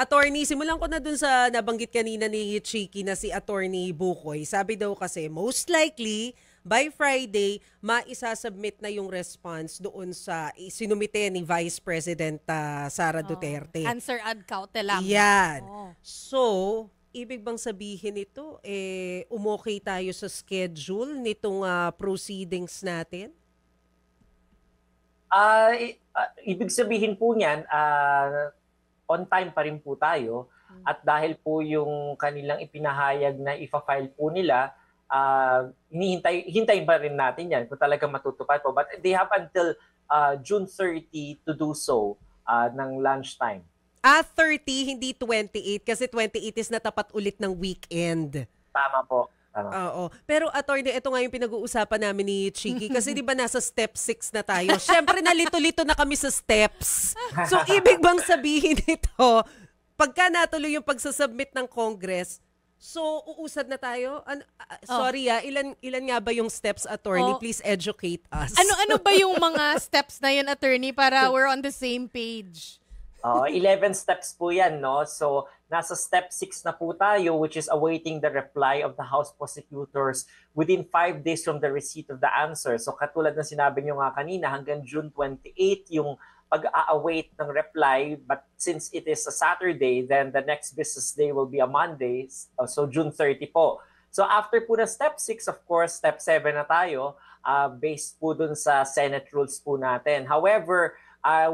Attorney, simulan ko na dun sa nabanggit kanina ni Chiki na si Attorney Bukoy. Sabi daw kasi, most likely, by Friday, maisasubmit na yung response doon sa sinumite ni Vice President Sara Oh, Duterte. answer ad cautelam. Yan. Oh. So, ibig bang sabihin ito, umokay tayo sa schedule nitong proceedings natin? Ibig sabihin po niyan, on time pa rin po tayo at dahil po yung kanilang ipinahayag na ifa-file po nila, hintayin pa rin natin yan kung talaga matutupad po. But they have until June 30 to do so ng lunchtime. 30, hindi 28 kasi 28 is natapat ulit ng weekend. Tama po. Oo. Pero attorney, ito nga yung pinag-uusapan namin ni Chiki kasi 'di ba nasa step 6 na tayo. Syempre nalito-lito na kami sa steps. So ibig bang sabihin ito, pagka natuloy yung pagsasubmit ng Congress, so uusad na tayo? Sorry ilan nga ba yung steps, attorney? Please educate us. Ano ba yung mga steps na yun, attorney, para we're on the same page? 11 steps po yan, no? So, nasa step 6 na po tayo, which is awaiting the reply of the House prosecutors within 5 days from the receipt of the answer. So, katulad ng sinabi nyo nga kanina, hanggang June 28 yung pag-a-await ng reply. But since it is a Saturday, then the next business day will be a Monday. So, June 30 po. So, after po na step 6, of course, step 7 na tayo, based po dun sa Senate rules po natin. However,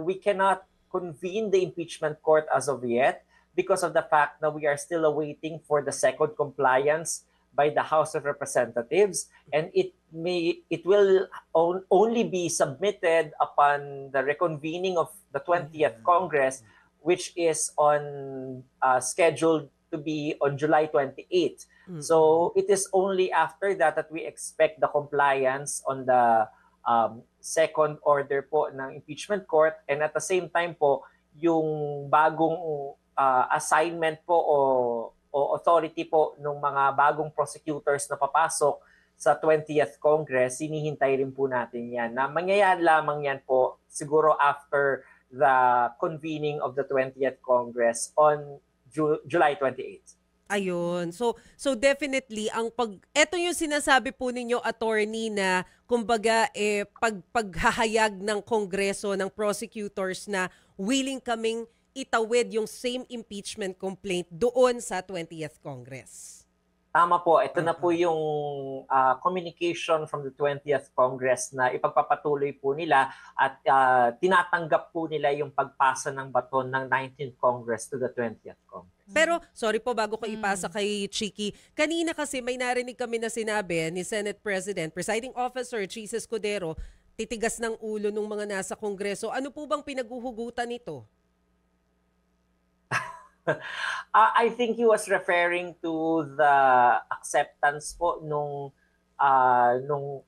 we cannot convene the impeachment court as of yet because of the fact that we are still awaiting for the second compliance by the House of Representatives, and it will only be submitted upon the reconvening of the 20th Congress, which is on scheduled to be on July 28th. So it is only after that that we expect the compliance on the second order po ng impeachment court, and at the same time po yung bagong assignment po o authority po ng mga bagong prosecutors na papasok sa 20th Congress, hinihintay rin po natin yan. Na mangyayari lamang yan po siguro after the convening of the 20th Congress on July 28th. Ayun. So definitely eto yung sinasabi po ninyo, attorney, na kumbaga paghahayag ng Kongreso ng prosecutors na willing kaming itawid yung same impeachment complaint doon sa 20th Congress. Tama po. Ito na po yung communication from the 20th Congress na ipagpapatuloy po nila at tinatanggap po nila yung pagpasa ng baton ng 19th Congress to the 20th Congress. Pero, sorry po, bago ko ipasa kay Chiki, kanina kasi may narinig kami na sinabi ni Senate President, Presiding Officer Chis Escudero, titigas ng ulo ng mga nasa Kongreso. Ano po bang pinaguhugutan nito? I think he was referring to the acceptance po nung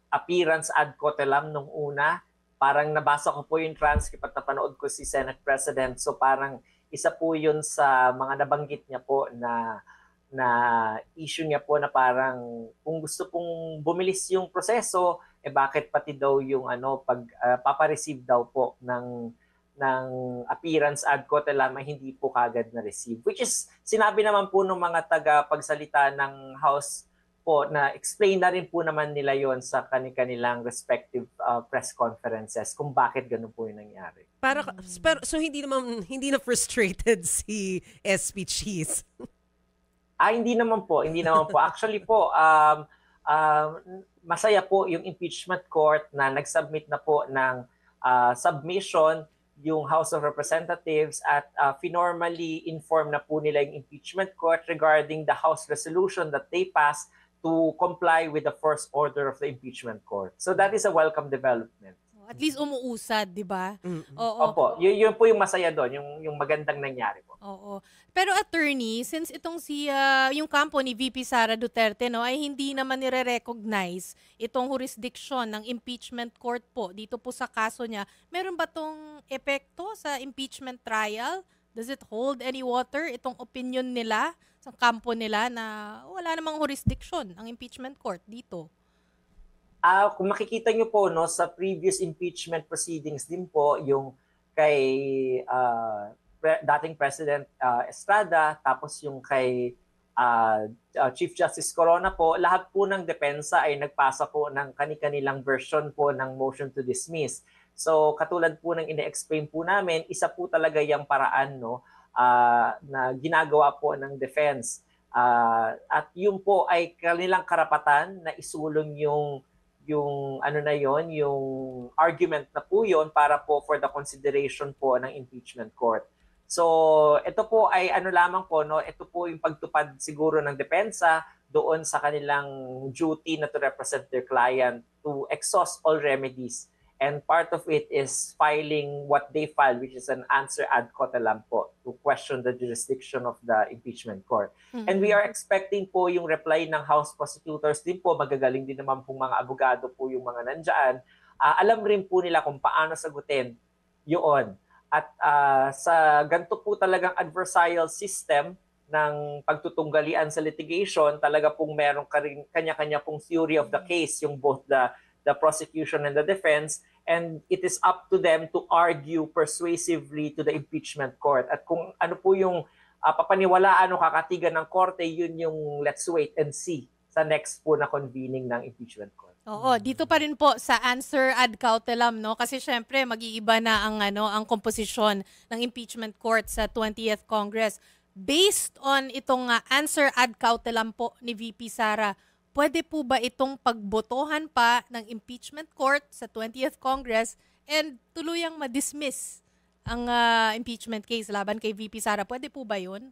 appearance ad cautelam nung una. Parang nabasa ko po yung transcript at napanood ko si Senate President. So parang isa po yun sa mga nabanggit niya po na issue niya po na parang kung gusto pong bumilis yung proseso, bakit pati daw yung papareceive daw po ng appearance ad cautelam ay hindi po kagad na receive. Which is, sinabi naman po ng mga tagapagsalita ng House po na explain na rin po naman nila yon sa kanilang respective press conferences kung bakit ganun po yung nangyari. So hindi na frustrated si SP Cheese? Hindi naman po. Actually po, masaya po yung impeachment court na nag-submit na po ng submission yung House of Representatives at finormally inform na po nila yung impeachment court regarding the House resolution that they passed to comply with the first order of the impeachment court. So that is a welcome development. At least umuusad, di ba? Oo. Opo, yun po yung masaya doon, yung magandang nangyari po. Oo. Pero attorney, since itong yung kampo ni VP Sara Duterte ay hindi naman nire-recognize itong jurisdiction ng impeachment court po dito po sa kaso niya, meron ba tong epekto sa impeachment trial? Does it hold any water itong opinion nila sa kampo nila na wala namang jurisdiction ang impeachment court dito? Kung makikita nyo po sa previous impeachment proceedings din po, yung kay dating President Estrada, tapos yung kay Chief Justice Corona po, lahat po ng depensa ay nagpasa po ng kani-kanilang version po ng motion to dismiss. So katulad po ng ine-explain po namin, isa po talaga yung paraan na ginagawa po ng defense. At yun po ay kanilang karapatan na isulong yung argument na po yun para po for the consideration po ng impeachment court. So, ito po ay lamang po, ito po yung pagtupad siguro ng depensa doon sa kanilang duty na to represent their client to exhaust all remedies. And part of it is filing what they filed, which is an answer ad cautelam po to question the jurisdiction of the impeachment court. And we are expecting po yung reply ng House prosecutors din po, magagaling din naman pong mga abogado po yung mga nandyan. Alam rin po nila kung paano sagutin yun. At sa ganito po talagang adversarial system ng pagtutunggalian sa litigation, talaga pong meron kanya-kanya pong theory of the case, yung both the prosecution and the defense, and it is up to them to argue persuasively to the impeachment court. At kung ano po yung papaniwalaan o kakatigan ng korte, yun yung let's wait and see sa next po na convening ng impeachment court. Oo, dito pa rin po sa answer ad cautelam, no? Kasi syempre mag-iiba na ang komposisyon ng impeachment court sa 20th Congress. Based on itong answer ad cautelam po ni VP Sara, pwede po ba itong pagbotohan pa ng impeachment court sa 20th Congress and tuluyang ma-dismiss ang impeachment case laban kay VP Sara? Pwede po ba yun?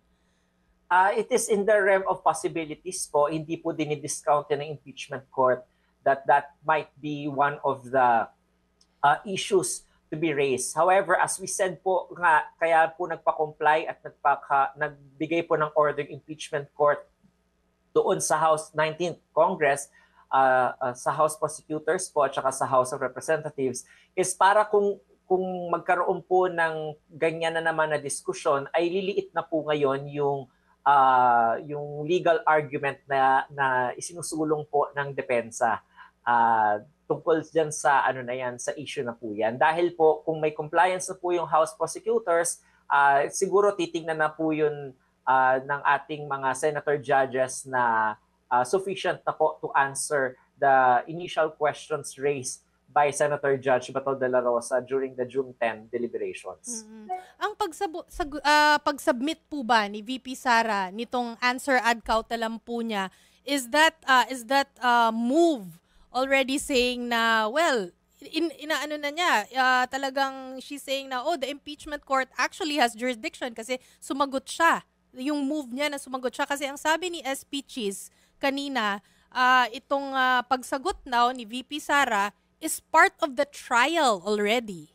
It is in the realm of possibilities po. Hindi po dinidiscount ng impeachment court that might be one of the issues to be raised. However, as we said po nga, kaya po nagpa-comply at nagbigay po ng order impeachment court doon sa House 19th Congress, sa House Prosecutors po at saka sa House of Representatives, is para kung magkaroon po ng ganyan na naman na diskusyon, ay liliit na po ngayon yung legal argument na isinusulong po ng depensa tungkol dyan sa sa issue na po yan. Dahil po kung may compliance na po yung House Prosecutors, siguro titingnan na po yun ng ating mga senator judges na sufficient na po to answer the initial questions raised by Senator Judge Bato de la Rosa during the June 10 deliberations. Ang pag-submit po ba ni VP Sara nitong answer ad cautelam po niya, is that move already saying na, well, inaano na niya, talagang she's saying na, the impeachment court actually has jurisdiction kasi sumagot siya. Yung move niya na sumagot siya. Kasi ang sabi ni SP Cheese kanina, itong pagsagot now ni VP Sara is part of the trial already.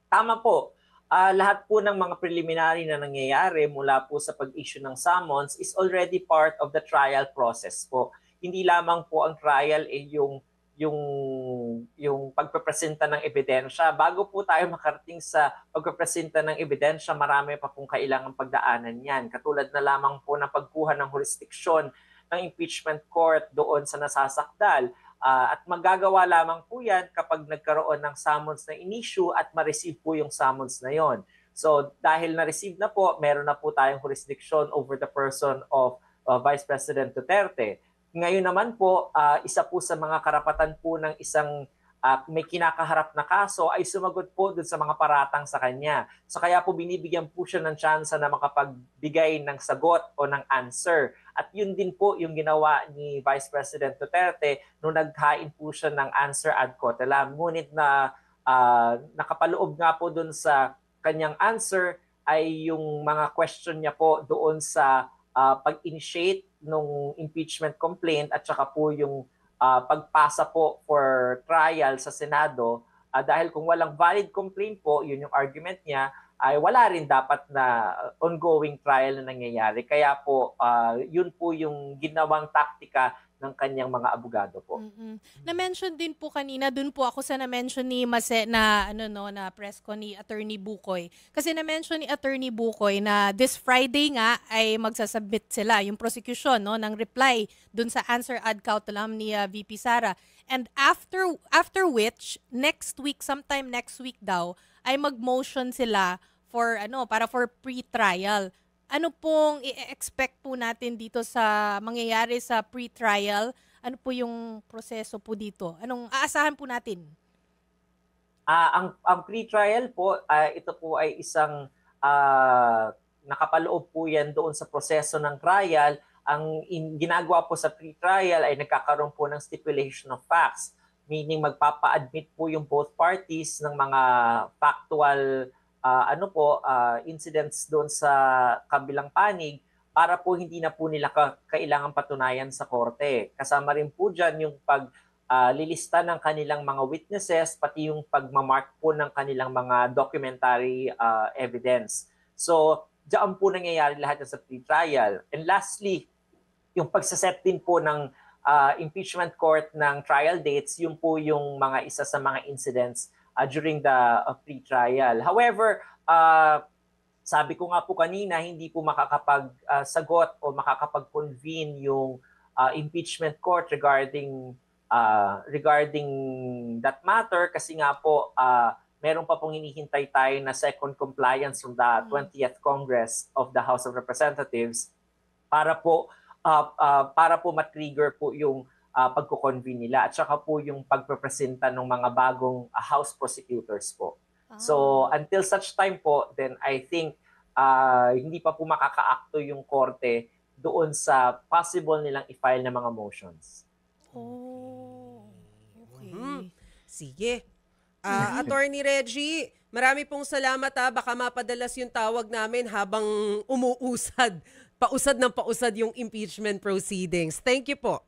Tama po. Lahat po ng mga preliminary na nangyayari mula po sa pag-issue ng summons is already part of the trial process po. Hindi lamang po ang trial yung pagpepresenta ng ebidensya. Bago po tayo makarating sa pagpepresenta ng ebidensya, marami pa pong kailangang pagdaanan yan. Katulad na lamang po ng pagkuha ng jurisdiksyon ng impeachment court doon sa nasasakdal. At magagawa lamang po yan kapag nagkaroon ng summons na in-issue at ma-receive po yung summons na yon. So dahil na-receive na po, meron na po tayong jurisdiction over the person of Vice President Duterte. Ngayon naman po, isa po sa mga karapatan po ng isang may kinakaharap na kaso ay sumagot po dun sa mga paratang sa kanya. So kaya po binibigyan po siya ng tsansa na makapagbigay ng sagot o ng answer. At yun din po yung ginawa ni Vice President Duterte nung naghain po siya ng answer ad cautelam. Ngunit na nakapaloob nga po dun sa kanyang answer ay yung mga question niya po doon sa pag-initiate ng impeachment complaint at saka po yung pagpasa po for trial sa Senado. Dahil kung walang valid complaint po, yun yung argument niya, ay wala rin dapat na ongoing trial na nangyayari. Kaya po, yun po yung ginawang taktika ng kanyang mga abogado po. Na-mention din po kanina, dun po ako sa na-mention ni Mase na na press ko ni Attorney Bukoy. Kasi na-mention ni Attorney Bukoy na this Friday nga ay magsasubmit sila yung prosecution ng reply dun sa answer ad cautelam ni VP Sara. And after which, next week, sometime next week daw, ay mag-motion sila para for pre-trial. Ano pong i-expect po natin dito sa mangyayari sa pre-trial? Ano po yung proseso po dito? Anong aasahan po natin? Ang pre-trial po, ito po ay isang nakapaloob po yan doon sa proseso ng trial. Ang ginagawa po sa pre-trial ay nagkakaroon po ng stipulation of facts, meaning magpapa-admit po yung both parties ng mga factual incidents doon sa kabilang panig para po hindi na po nila kailangan patunayan sa korte. Kasama rin po dyan yung lilista ng kanilang mga witnesses, pati yung pagmamark po ng kanilang mga documentary evidence. So, diyan po nangyayari lahat sa pre-trial. And lastly, yung pagsaset din po ng impeachment court ng trial dates, yun po yung mga isa sa mga incidents during the pre-trial. However, sabi ko nga po kanina, hindi po makakapag-sagot o makakapag-convene yung impeachment court regarding that matter kasi nga po meron pa pong hinihintay tayo na second compliance from the 20th Congress of the House of Representatives para po ma-trigger po yung pagko-convene nila at saka po yung pagprepresenta ng mga bagong House prosecutors po. So until such time po, then I think hindi pa po makakaakto yung korte doon sa possible nilang i-file na mga motions. Oh, okay. Sige. Attorney Reggie, marami pong salamat baka mapadalas yung tawag namin habang pausad ng pausad yung impeachment proceedings. Thank you po.